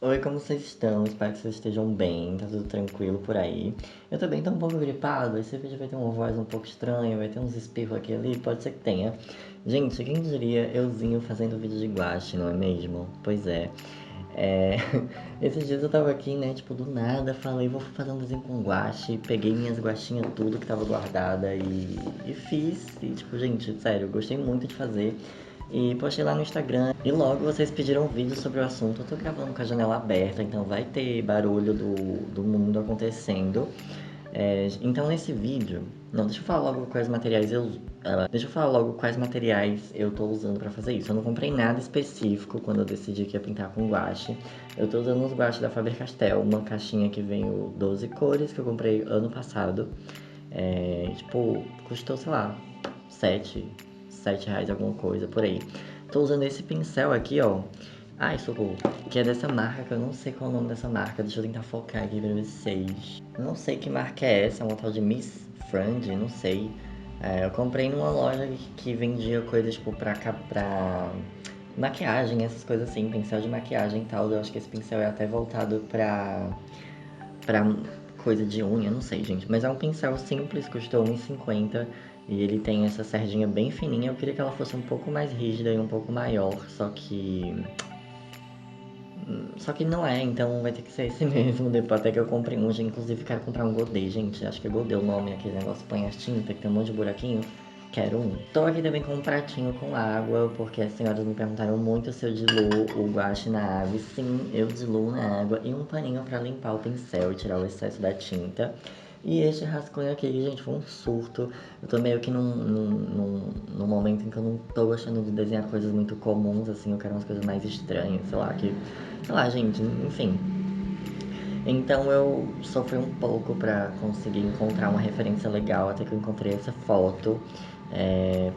Oi, como vocês estão? Espero que vocês estejam bem, tá tudo tranquilo por aí. Eu também tô um pouco gripado, esse vídeo vai ter uma voz um pouco estranha, vai ter uns espirros aqui e ali, pode ser que tenha. Gente, quem diria euzinho fazendo vídeo de guache, não é mesmo? Pois é. É... Esses dias eu tava aqui, né, tipo, do nada, falei, vou fazer um desenho com guache, peguei minhas guachinhas tudo que tava guardada e fiz. E, tipo, gente, sério, eu gostei muito de fazer. E postei lá no Instagram. E logo vocês pediram um vídeo sobre o assunto. Eu tô gravando com a janela aberta, então vai ter barulho do mundo acontecendo. Então nesse vídeo. Não, deixa eu falar logo quais materiais deixa eu falar logo quais materiais eu tô usando pra fazer isso. Eu não comprei nada específico quando eu decidi que ia pintar com guache. Eu tô usando os guaches da Faber-Castell, uma caixinha que veio 12 cores que eu comprei ano passado. Tipo, custou, sei lá, 7 reais alguma coisa, por aí. Tô usando esse pincel aqui, ó. Ai, socorro. Que é dessa marca, que eu não sei qual é o nome dessa marca. Deixa eu tentar focar aqui pra vocês. Não sei que marca é essa, é uma tal de Miss Friend, não sei. Eu comprei numa loja que vendia coisas, tipo, pra maquiagem, essas coisas assim, pincel de maquiagem e tal. Eu acho que esse pincel é até voltado pra coisa de unha, não sei, gente. Mas é um pincel simples, custou 1,50 e ele tem essa sardinha bem fininha. Eu queria que ela fosse um pouco mais rígida e um pouco maior, só que não é, então vai ter que ser esse mesmo. Depois até que eu comprei um, já inclusive quero comprar um Godet, gente. Acho que é Godet o nome, aquele negócio que põe as tintas, que tem um monte de buraquinho. Quero um. Tô aqui também com um pratinho com água, porque as senhoras me perguntaram muito se eu diluo o guache na água. E sim, eu diluo na água. E um paninho pra limpar o pincel e tirar o excesso da tinta. E este rascunho aqui, gente, foi um surto. Eu tô meio que num momento em que eu não tô gostando de desenhar coisas muito comuns, assim. Eu quero umas coisas mais estranhas, sei lá, que... Sei lá, gente, enfim. Então eu sofri um pouco pra conseguir encontrar uma referência legal, até que eu encontrei essa foto.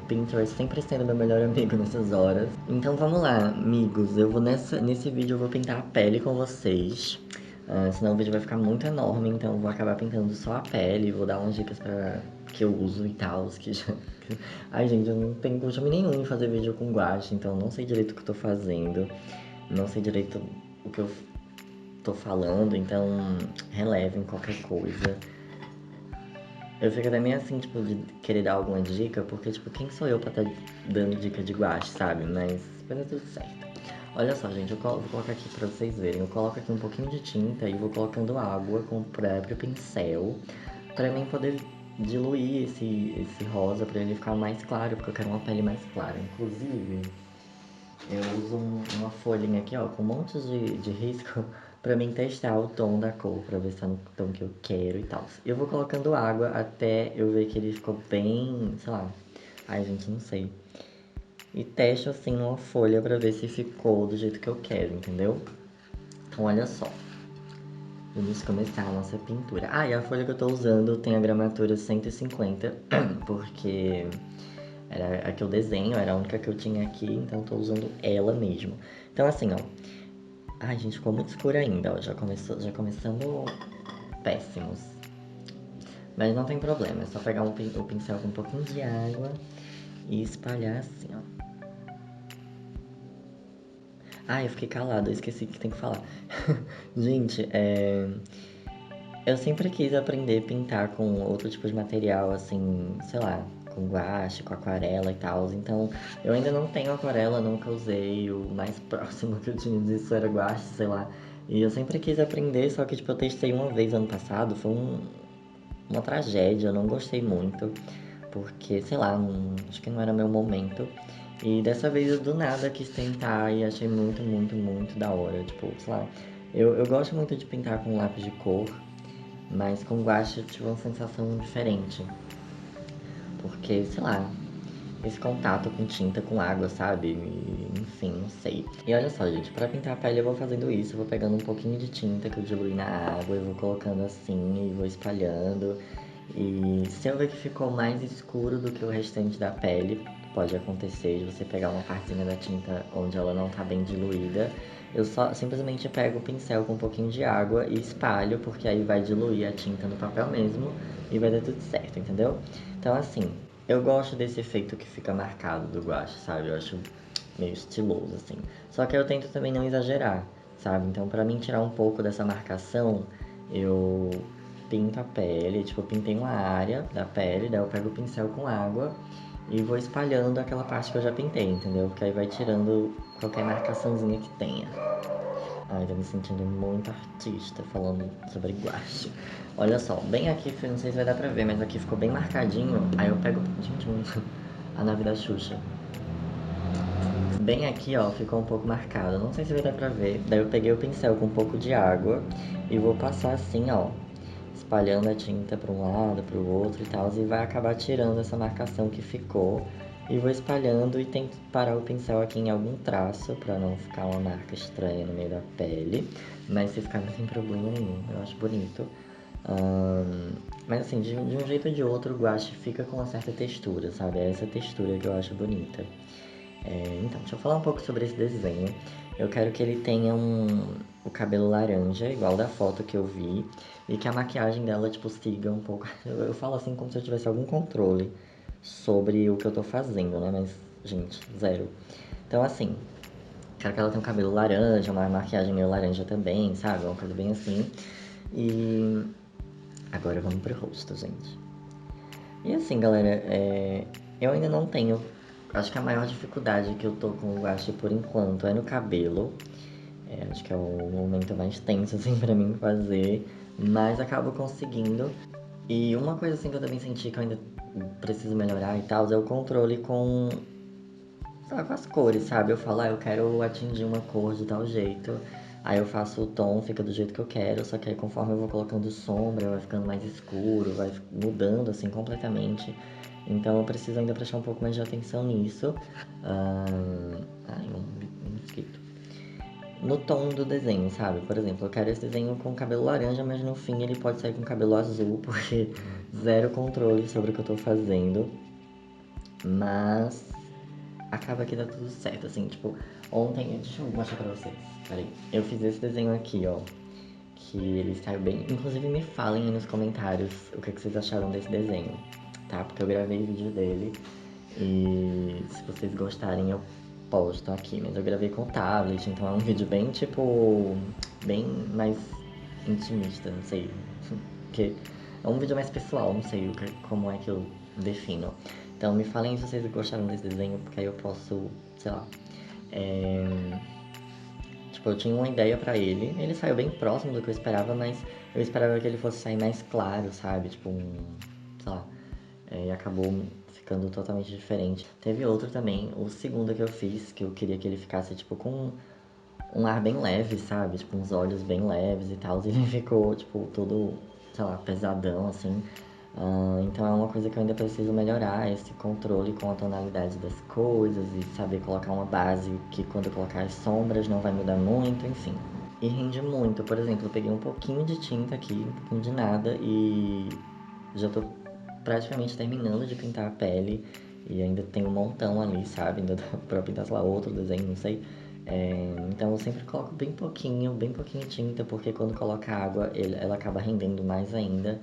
Pinterest sempre sendo meu melhor amigo nessas horas. Então vamos lá, amigos. Nesse vídeo eu vou pintar a pele com vocês. Senão o vídeo vai ficar muito enorme, então eu vou acabar pintando só a pele. Vou dar umas dicas que eu uso e tal. Ai, gente, eu não tenho costume nenhum em fazer vídeo com guache, então eu não sei direito o que eu tô fazendo. Não sei direito o que eu tô falando, então relevem qualquer coisa. Eu fico até meio assim, tipo, de querer dar alguma dica, porque, tipo, quem sou eu pra estar dando dica de guache, sabe? Mas vai dar tudo certo. Olha só, gente, vou colocar aqui pra vocês verem. Eu coloco aqui um pouquinho de tinta e vou colocando água com o próprio pincel pra mim poder diluir esse rosa pra ele ficar mais claro, porque eu quero uma pele mais clara. Inclusive, eu uso uma folhinha aqui, ó, com um monte de risco pra mim testar o tom da cor, pra ver se tá no tom que eu quero e tal. Eu vou colocando água até eu ver que ele ficou bem, sei lá. Ai, gente, não sei. E testo assim numa folha pra ver se ficou do jeito que eu quero, entendeu? Então, olha só. Vamos começar a nossa pintura. Ah, e a folha que eu tô usando tem a gramatura 150, porque era a que eu desenho, era a única que eu tinha aqui, então tô usando ela mesmo. Então assim, ó. Ai, gente, ficou muito escuro ainda, ó. Já começando péssimos. Mas não tem problema, é só pegar o pincel com um pouquinho de água e espalhar assim, ó. Ah, eu fiquei calado, eu esqueci que tem que falar. Gente, eu sempre quis aprender a pintar com outro tipo de material, assim, sei lá, com guache, com aquarela e tal. Então, eu ainda não tenho aquarela, nunca usei. O mais próximo que eu tinha disso era guache, sei lá. E eu sempre quis aprender, só que, tipo, eu testei uma vez ano passado, foi uma tragédia, eu não gostei muito. Porque, sei lá, acho que não era meu momento. E dessa vez eu do nada quis tentar e achei muito, muito, muito da hora. Tipo, sei lá, eu gosto muito de pintar com lápis de cor. Mas com guache eu tive uma sensação diferente. Porque, sei lá, esse contato com tinta, com água, sabe? Enfim, não sei. E olha só, gente, pra pintar a pele eu vou fazendo isso. Eu vou pegando um pouquinho de tinta que eu diluí na água, eu vou colocando assim e vou espalhando. E se eu ver que ficou mais escuro do que o restante da pele, pode acontecer de você pegar uma partezinha da tinta onde ela não tá bem diluída. Eu só simplesmente pego o pincel com um pouquinho de água e espalho, porque aí vai diluir a tinta no papel mesmo e vai dar tudo certo, entendeu? Então assim, eu gosto desse efeito que fica marcado do guache, sabe? Eu acho meio estiloso, assim. Só que eu tento também não exagerar. sabe? Então, pra mim tirar um pouco dessa marcação, eu pinto a pele, tipo, eu pintei uma área da pele, daí eu pego o pincel com água e vou espalhando aquela parte que eu já pintei, entendeu? Porque aí vai tirando qualquer marcaçãozinha que tenha. Ai, tô me sentindo muito artista falando sobre guache. Olha só, bem aqui, não sei se vai dar pra ver, mas aqui ficou bem marcadinho. Aí eu pego. Gente, a nave da Xuxa. Bem aqui, ó, ficou um pouco marcado. Não sei se vai dar pra ver. Daí eu peguei o pincel com um pouco de água e vou passar assim, ó, espalhando a tinta para um lado, para o outro e tal, e vai acabar tirando essa marcação que ficou. E vou espalhando e tento parar o pincel aqui em algum traço para não ficar uma marca estranha no meio da pele. Mas se ficar não tem problema nenhum, eu acho bonito. Mas assim, de um jeito ou de outro, o guache fica com uma certa textura, sabe? É essa textura que eu acho bonita. Então, deixa eu falar um pouco sobre esse desenho. Eu quero que ele tenha o cabelo laranja, igual da foto que eu vi, e que a maquiagem dela, tipo, siga um pouco. Eu falo assim como se eu tivesse algum controle sobre o que eu tô fazendo, né? Mas, gente, zero. Então, assim, quero que ela tenha um cabelo laranja, uma maquiagem meio laranja também, sabe? Uma coisa bem assim. E agora vamos pro rosto, gente. E assim, galera, eu ainda não tenho. Acho que a maior dificuldade que eu tô com o guache por enquanto é no cabelo. Acho que é o momento mais tenso, assim, pra mim fazer. Mas acabo conseguindo. E uma coisa, assim, que eu também senti que eu ainda preciso melhorar e tal, é o controle com, sei lá, com as cores, sabe? Eu falo, eu quero atingir uma cor de tal jeito. Aí eu faço o tom, fica do jeito que eu quero, só que aí conforme eu vou colocando sombra, vai ficando mais escuro, vai mudando, assim, completamente. Então eu preciso ainda prestar um pouco mais de atenção nisso. Ai, um mosquito. No tom do desenho, sabe? Por exemplo, eu quero esse desenho com cabelo laranja, mas no fim ele pode sair com cabelo azul, porque zero controle sobre o que eu tô fazendo. Mas acaba que dá tudo certo, assim, tipo, ontem, deixa eu mostrar pra vocês, peraí, eu fiz esse desenho aqui, ó, que ele saiu bem, inclusive me falem aí nos comentários o que vocês acharam desse desenho, tá, porque eu gravei vídeo dele, e se vocês gostarem eu posto aqui, mas eu gravei com tablet, então é um vídeo bem, tipo, bem mais intimista, não sei, porque é um vídeo mais pessoal, não sei como é que eu defino. Então me falem se vocês gostaram desse desenho, porque aí eu posso, sei lá. É... Tipo, eu tinha uma ideia pra ele, ele saiu bem próximo do que eu esperava, mas eu esperava que ele fosse sair mais claro, sabe? Tipo, sei lá. E acabou ficando totalmente diferente. Teve outro também, o segundo que eu fiz, que eu queria que ele ficasse, tipo, com um ar bem leve, sabe? Tipo, uns olhos bem leves e tal. E ele ficou, tipo, todo, sei lá, pesadão, assim. Então é uma coisa que eu ainda preciso melhorar, esse controle com a tonalidade das coisas e saber colocar uma base que quando eu colocar as sombras não vai mudar muito, enfim. E rende muito, por exemplo, eu peguei um pouquinho de tinta aqui, um pouquinho de nada e já tô praticamente terminando de pintar a pele e ainda tem um montão ali, sabe? Ainda dá pra pintar, sei lá, outro desenho, não sei. Então eu sempre coloco bem pouquinho tinta, porque quando coloca água ela acaba rendendo mais ainda.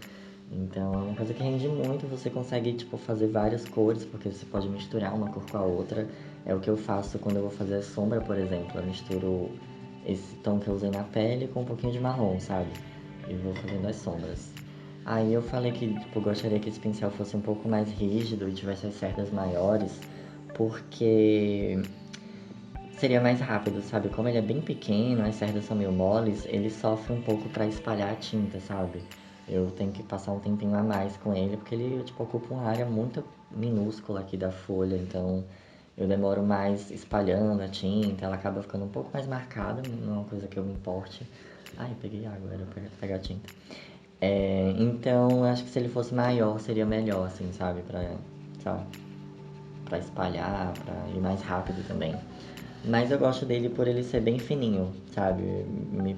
Então é uma coisa que rende muito, você consegue tipo, fazer várias cores, porque você pode misturar uma cor com a outra. É o que eu faço quando eu vou fazer a sombra, por exemplo. Eu misturo esse tom que eu usei na pele com um pouquinho de marrom, sabe? E vou fazendo as sombras. Aí eu falei que tipo, gostaria que esse pincel fosse um pouco mais rígido e tivesse as cerdas maiores, porque seria mais rápido, sabe? Como ele é bem pequeno, as cerdas são meio moles, ele sofre um pouco pra espalhar a tinta, sabe? Eu tenho que passar um tempinho a mais com ele, porque ele, tipo, ocupa uma área muito minúscula aqui da folha, então eu demoro mais espalhando a tinta, ela acaba ficando um pouco mais marcada, não é uma coisa que eu me importe. Ai, peguei água, era pra pegar tinta. Então, acho que se ele fosse maior, seria melhor, assim, sabe? Sabe? Pra espalhar, pra ir mais rápido também. Mas eu gosto dele por ele ser bem fininho, sabe? Me,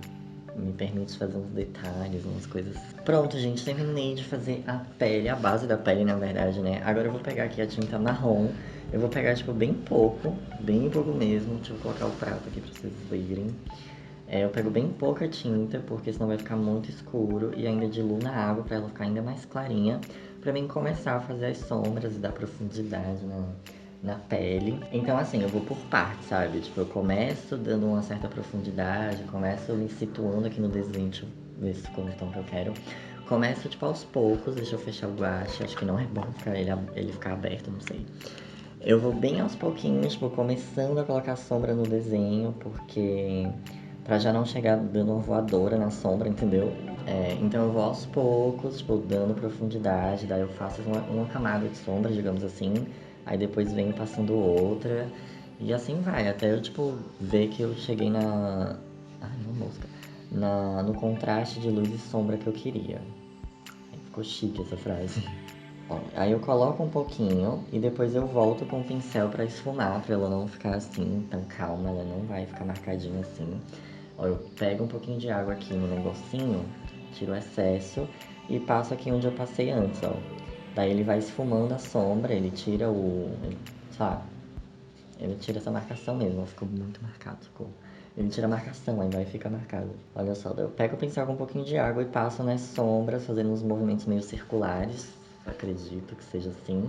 me permite fazer uns detalhes, umas coisas. Pronto, gente, terminei de fazer a pele, a base da pele, na verdade, né? Agora eu vou pegar aqui a tinta marrom. Eu vou pegar, tipo, bem pouco mesmo. Deixa eu colocar o prato aqui pra vocês verem. Eu pego bem pouca tinta, porque senão vai ficar muito escuro. E ainda diluo na água pra ela ficar ainda mais clarinha. Pra mim começar a fazer as sombras e dar profundidade na pele. Então assim, eu vou por partes, sabe? Tipo, eu começo dando uma certa profundidade, começo me situando aqui no desenho, deixa eu ver se ficou no tom que eu quero. Começo, tipo, aos poucos, deixa eu fechar o guache, acho que não é bom ficar ele ficar aberto, não sei. Eu vou bem aos pouquinhos, tipo, começando a colocar sombra no desenho, porque pra já não chegar dando uma voadora na sombra, entendeu? Então eu vou aos poucos, tipo, dando profundidade, daí eu faço uma camada de sombra, digamos assim, aí depois venho passando outra, e assim vai, até eu, tipo, ver que eu cheguei na... Ai, não, mosca. No contraste de luz e sombra que eu queria. Ficou chique essa frase. Ó, aí eu coloco um pouquinho e depois eu volto com o pincel pra esfumar, pra ela não ficar assim, tão calma, ela não vai ficar marcadinha assim. Ó, eu pego um pouquinho de água aqui no negocinho, tiro o excesso e passo aqui onde eu passei antes, ó. Daí ele vai esfumando a sombra, ele tira sabe? Ele tira essa marcação mesmo, ficou muito marcado, ficou. Ele tira a marcação, ainda aí fica marcado. Olha só, eu pego o pincel com um pouquinho de água e passo nas sombras, fazendo uns movimentos meio circulares, acredito que seja assim.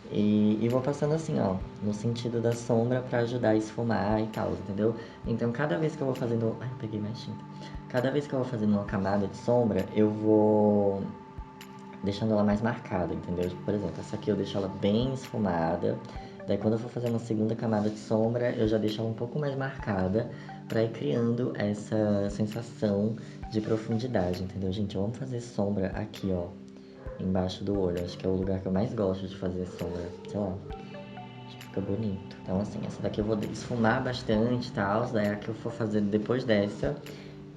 E vou passando assim, ó, no sentido da sombra pra ajudar a esfumar e tal, entendeu? Então cada vez que eu vou fazendo... Ai, peguei mais tinta. Cada vez que eu vou fazendo uma camada de sombra, eu vou deixando ela mais marcada, entendeu? Por exemplo, essa aqui eu deixo ela bem esfumada. Daí quando eu for fazer uma segunda camada de sombra, eu já deixo ela um pouco mais marcada pra ir criando essa sensação de profundidade, entendeu? Gente, eu amo fazer sombra aqui, ó, embaixo do olho. Acho que é o lugar que eu mais gosto de fazer sombra, sei lá. Acho que fica bonito. Então assim, essa daqui eu vou esfumar bastante e tal. Daí a que eu for fazer depois dessa,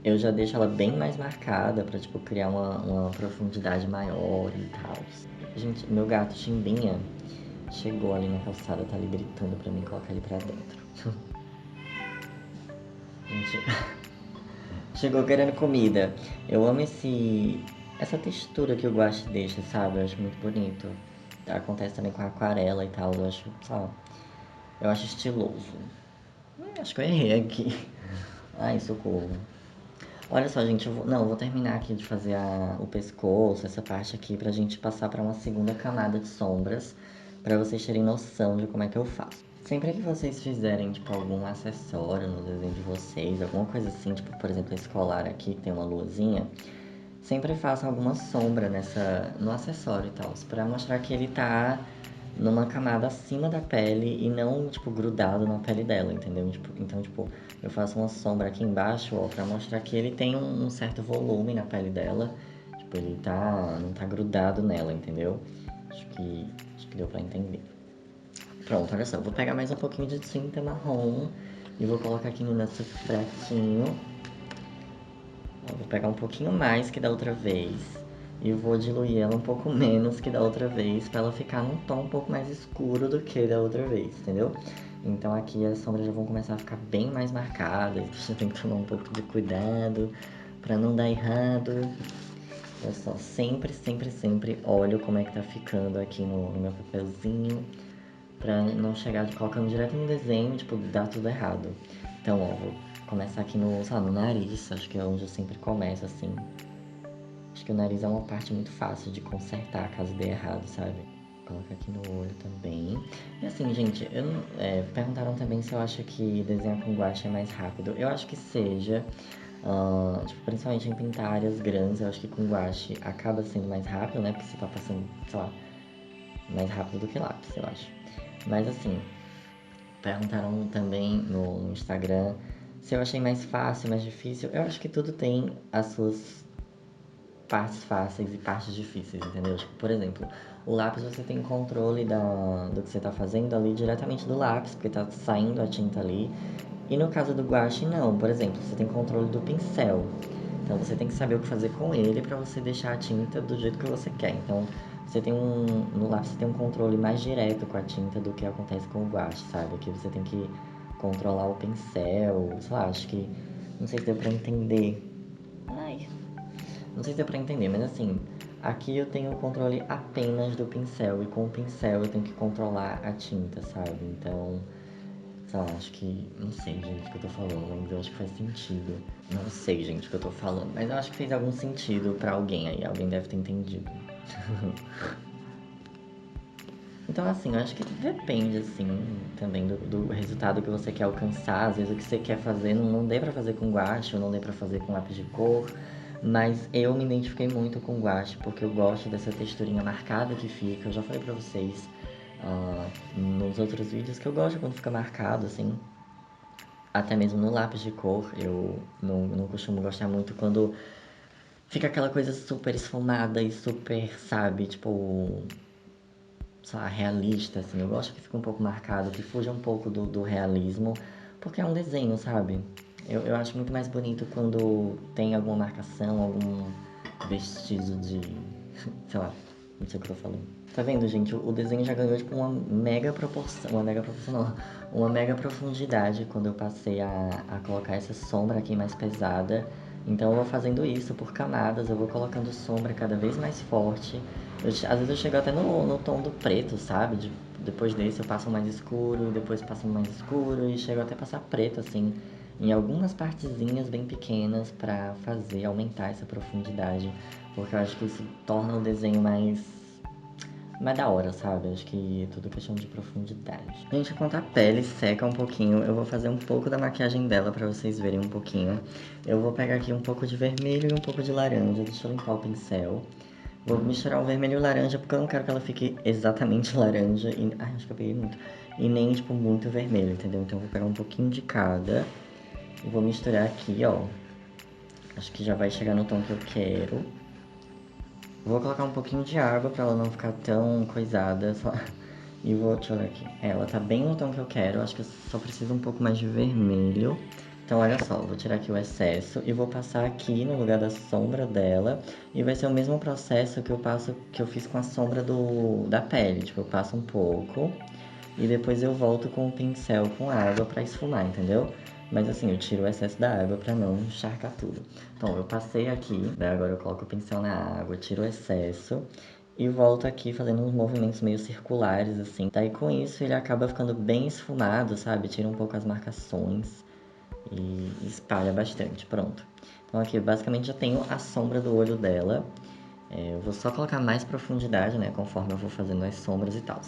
eu já deixo ela bem mais marcada pra, tipo, criar uma profundidade maior e tal. Gente, meu gato Chimbinha chegou ali na calçada, tá ali gritando pra mim colocar ele pra dentro. Gente, chegou querendo comida. Eu amo essa textura que o guache deixa, sabe? Eu acho muito bonito. Acontece também com a aquarela e tal, eu acho, sabe? Eu acho estiloso. Acho que eu errei aqui. Ai, socorro. Olha só, gente, eu vou terminar aqui de fazer o pescoço, essa parte aqui, pra gente passar pra uma segunda camada de sombras, pra vocês terem noção de como é que eu faço. Sempre que vocês fizerem, tipo, algum acessório no desenho de vocês, alguma coisa assim, tipo, por exemplo, esse colar aqui que tem uma luzinha, sempre façam alguma sombra no acessório e tal, pra mostrar que ele tá numa camada acima da pele e não, tipo, grudado na pele dela, entendeu? Então, tipo, eu faço uma sombra aqui embaixo, ó, pra mostrar que ele tem um certo volume na pele dela. Tipo, ele não tá grudado nela, entendeu? Acho que deu pra entender. Pronto, olha só, eu vou pegar mais um pouquinho de tinta marrom e vou colocar aqui no nosso pratinho. Eu vou pegar um pouquinho mais que da outra vez e vou diluir ela um pouco menos que da outra vez para ela ficar num tom um pouco mais escuro do que da outra vez, entendeu? Então aqui as sombras já vão começar a ficar bem mais marcadas, você tem que tomar um pouco de cuidado para não dar errado. Eu só sempre, sempre, sempre olho como é que tá ficando aqui no meu papelzinho pra não chegar de colocando direto no desenho e, tipo, dar tudo errado. Então, ó, vou começar aqui no nariz, acho que é onde eu sempre começo, assim. Acho que o nariz é uma parte muito fácil de consertar caso dê errado, sabe? Coloca aqui no olho também. E assim, gente, perguntaram também se eu acho que desenhar com guache é mais rápido. Eu acho que seja. Tipo, principalmente em pintar áreas grandes, eu acho que com guache acaba sendo mais rápido, né? Porque você tá passando, sei lá, mais rápido do que lápis, eu acho. Mas assim, perguntaram também no Instagram se eu achei mais fácil, mais difícil. Eu acho que tudo tem as suas partes fáceis e partes difíceis, entendeu? Tipo, por exemplo, o lápis você tem controle do que você tá fazendo ali diretamente do lápis, porque tá saindo a tinta ali. E no caso do guache, não. Por exemplo, você tem controle do pincel. Então você tem que saber o que fazer com ele para você deixar a tinta do jeito que você quer. Então no lápis você tem um controle mais direto com a tinta do que acontece com o guache, sabe? Aqui você tem que controlar o pincel, sei lá, acho que não sei se deu pra entender. Ai, não sei se deu pra entender, mas assim, aqui eu tenho o controle apenas do pincel e com o pincel eu tenho que controlar a tinta, sabe? Então, sei lá, acho que. Não sei, gente, o que eu tô falando, mas eu acho que faz sentido. Não sei, gente, o que eu tô falando, mas eu acho que fez algum sentido pra alguém aí, alguém deve ter entendido. Então, assim, eu acho que depende, assim, também do resultado que você quer alcançar. Às vezes o que você quer fazer não dê pra fazer com guache ou não dê pra fazer com lápis de cor. Mas eu me identifiquei muito com guache porque eu gosto dessa texturinha marcada que fica. Eu já falei pra vocês nos outros vídeos que eu gosto quando fica marcado, assim. Até mesmo no lápis de cor, eu não costumo gostar muito quando fica aquela coisa super esfumada e super, sabe, tipo, sei lá, realista, assim. Eu gosto que fique um pouco marcado, que fuja um pouco do realismo, porque é um desenho, sabe? Eu acho muito mais bonito quando tem alguma marcação, algum vestígio de. Sei lá, não sei o que eu tô falando. Tá vendo, gente? O desenho já ganhou, tipo, uma mega proporção. Uma mega proporção, não. Uma mega profundidade quando eu passei a colocar essa sombra aqui mais pesada. Então eu vou fazendo isso por camadas, eu vou colocando sombra cada vez mais forte. Às vezes eu chego até no tom do preto, sabe? Depois desse eu passo um mais escuro, depois passo um mais escuro e chego até a passar preto, assim, em algumas partezinhas bem pequenas pra fazer, aumentar essa profundidade. Porque eu acho que isso torna o desenho mais da hora, sabe? Acho que é tudo questão de profundidade. Gente, enquanto a pele seca um pouquinho, eu vou fazer um pouco da maquiagem dela pra vocês verem um pouquinho. Eu vou pegar aqui um pouco de vermelho e um pouco de laranja. Deixa eu limpar o pincel. Vou misturar o vermelho e o laranja porque eu não quero que ela fique exatamente laranja. Ai, acho que eu peguei muito. E nem, tipo, muito vermelho, entendeu? Então eu vou pegar um pouquinho de cada. E vou misturar aqui, ó. Acho que já vai chegar no tom que eu quero. Vou colocar um pouquinho de água pra ela não ficar tão coisada. E vou, deixa eu ver aqui. Ela tá bem no tom que eu quero. Acho que eu só preciso um pouco mais de vermelho. Então, olha só, vou tirar aqui o excesso e vou passar aqui no lugar da sombra dela. E vai ser o mesmo processo que eu fiz com a sombra da pele. Tipo, eu passo um pouco e depois eu volto com o pincel com água pra esfumar, entendeu? Mas assim, eu tiro o excesso da água pra não encharcar tudo. Então, eu passei aqui, né? Agora eu coloco o pincel na água, tiro o excesso e volto aqui fazendo uns movimentos meio circulares, assim. Daí com isso ele acaba ficando bem esfumado, sabe? Tira um pouco as marcações e espalha bastante, pronto. Então aqui basicamente já tenho a sombra do olho dela. Eu vou só colocar mais profundidade, né, conforme eu vou fazendo as sombras e tal.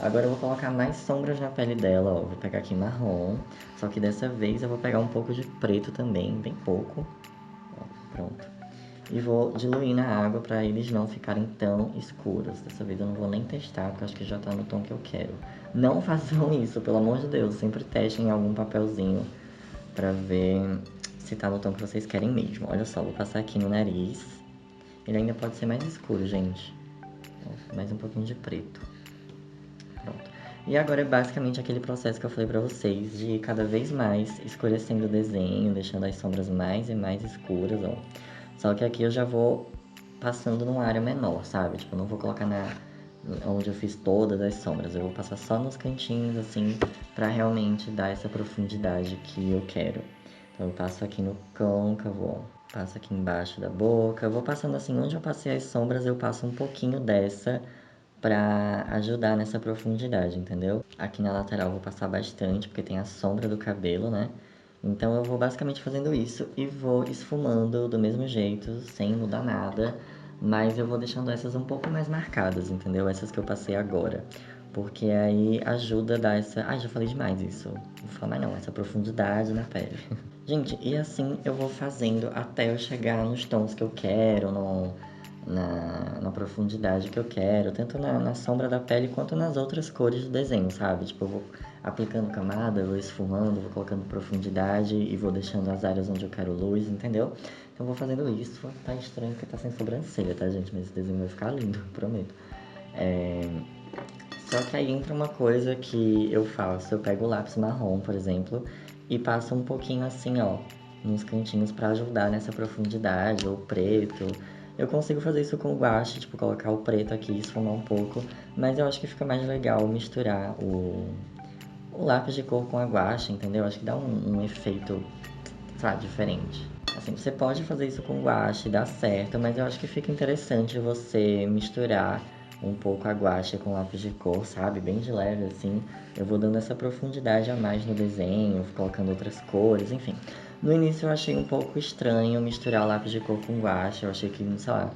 Agora eu vou colocar mais sombras na pele dela, ó. Vou pegar aqui marrom, só que dessa vez eu vou pegar um pouco de preto também, bem pouco. Ó, pronto. E vou diluir na água para eles não ficarem tão escuros. Dessa vez eu não vou nem testar, porque acho que já tá no tom que eu quero. Não façam isso, pelo amor de Deus. Sempre testem em algum papelzinho pra ver se tá no tom que vocês querem mesmo. Olha só, vou passar aqui no nariz. Ele ainda pode ser mais escuro, gente. Mais um pouquinho de preto. Pronto. E agora é basicamente aquele processo que eu falei pra vocês, de cada vez mais escurecendo o desenho, deixando as sombras mais e mais escuras, ó. Só que aqui eu já vou passando numa área menor, sabe? Tipo, eu não vou colocar onde eu fiz todas as sombras. Eu vou passar só nos cantinhos, assim, pra realmente dar essa profundidade que eu quero. Então eu passo aqui no côncavo, ó. Passo aqui embaixo da boca. Eu vou passando assim, onde eu passei as sombras, eu passo um pouquinho dessa pra ajudar nessa profundidade, entendeu? Aqui na lateral eu vou passar bastante, porque tem a sombra do cabelo, né? Então eu vou basicamente fazendo isso e vou esfumando do mesmo jeito, sem mudar nada. Mas eu vou deixando essas um pouco mais marcadas, entendeu? Essas que eu passei agora. Porque aí ajuda a dar essa. Ai, já falei demais isso. Não vou falar mais não, essa profundidade na pele. Gente, e assim eu vou fazendo até eu chegar nos tons que eu quero, na profundidade que eu quero, tanto na sombra da pele quanto nas outras cores do desenho, sabe? Tipo, eu vou aplicando camada, vou esfumando, vou colocando profundidade e vou deixando as áreas onde eu quero luz, entendeu? Então eu vou fazendo isso. Tá estranho porque tá sem sobrancelha, tá, gente? Mas esse desenho vai ficar lindo, prometo. Só que aí entra uma coisa que eu faço. Eu pego o lápis marrom, por exemplo, e passo um pouquinho assim, ó, nos cantinhos pra ajudar nessa profundidade, ou preto. Eu consigo fazer isso com o guache, tipo, colocar o preto aqui e esfumar um pouco, mas eu acho que fica mais legal misturar o lápis de cor com a guache, entendeu? Acho que dá um efeito, sabe, diferente. Assim, você pode fazer isso com guache, dá certo, mas eu acho que fica interessante você misturar um pouco a guache com lápis de cor, sabe? Bem de leve, assim. Eu vou dando essa profundidade a mais no desenho, colocando outras cores, enfim. No início eu achei um pouco estranho misturar o lápis de cor com guache. Eu achei que, sei lá,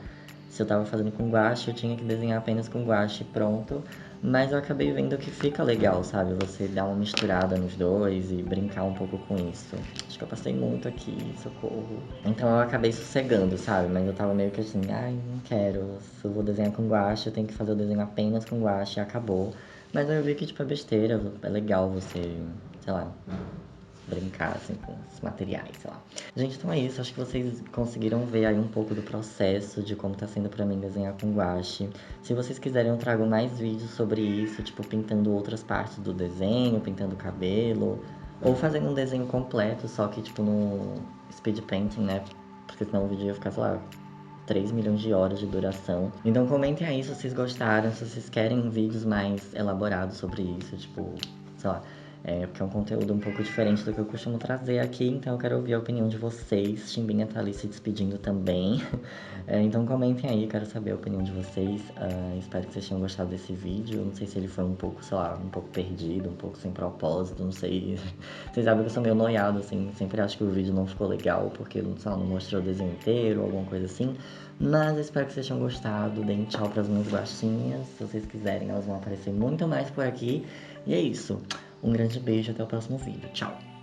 se eu tava fazendo com guache, eu tinha que desenhar apenas com guache pronto. Mas eu acabei vendo que fica legal, sabe? Você dar uma misturada nos dois e brincar um pouco com isso. Acho que eu passei muito aqui, socorro. Então eu acabei sossegando, sabe? Mas eu tava meio que assim, ai, não quero. Se eu vou desenhar com guache, eu tenho que fazer o desenho apenas com guache e acabou. Mas aí eu vi que, tipo, é besteira, é legal você, sei lá, brincar assim com os materiais, sei lá. Gente, então é isso. Acho que vocês conseguiram ver aí um pouco do processo de como tá sendo pra mim desenhar com guache. Se vocês quiserem, eu trago mais vídeos sobre isso, tipo pintando outras partes do desenho, pintando o cabelo, ou fazendo um desenho completo, só que tipo no speed painting, né? Porque senão o vídeo ia ficar, sei lá, 3 milhões de horas de duração. Então comentem aí se vocês gostaram, se vocês querem vídeos mais elaborados sobre isso, tipo, sei lá. Porque é um conteúdo um pouco diferente do que eu costumo trazer aqui, então eu quero ouvir a opinião de vocês. Chimbinha tá ali se despedindo também. Então comentem aí, quero saber a opinião de vocês. Espero que vocês tenham gostado desse vídeo. Não sei se ele foi um pouco, sei lá, um pouco perdido, um pouco sem propósito, não sei. Vocês sabem que eu sou meio noiado, assim, sempre acho que o vídeo não ficou legal, porque, sei lá, não mostrou o desenho inteiro ou alguma coisa assim. Mas eu espero que vocês tenham gostado. Deem tchau pras minhas guaxinhas. Se vocês quiserem, elas vão aparecer muito mais por aqui. E é isso. Um grande beijo e até o próximo vídeo. Tchau!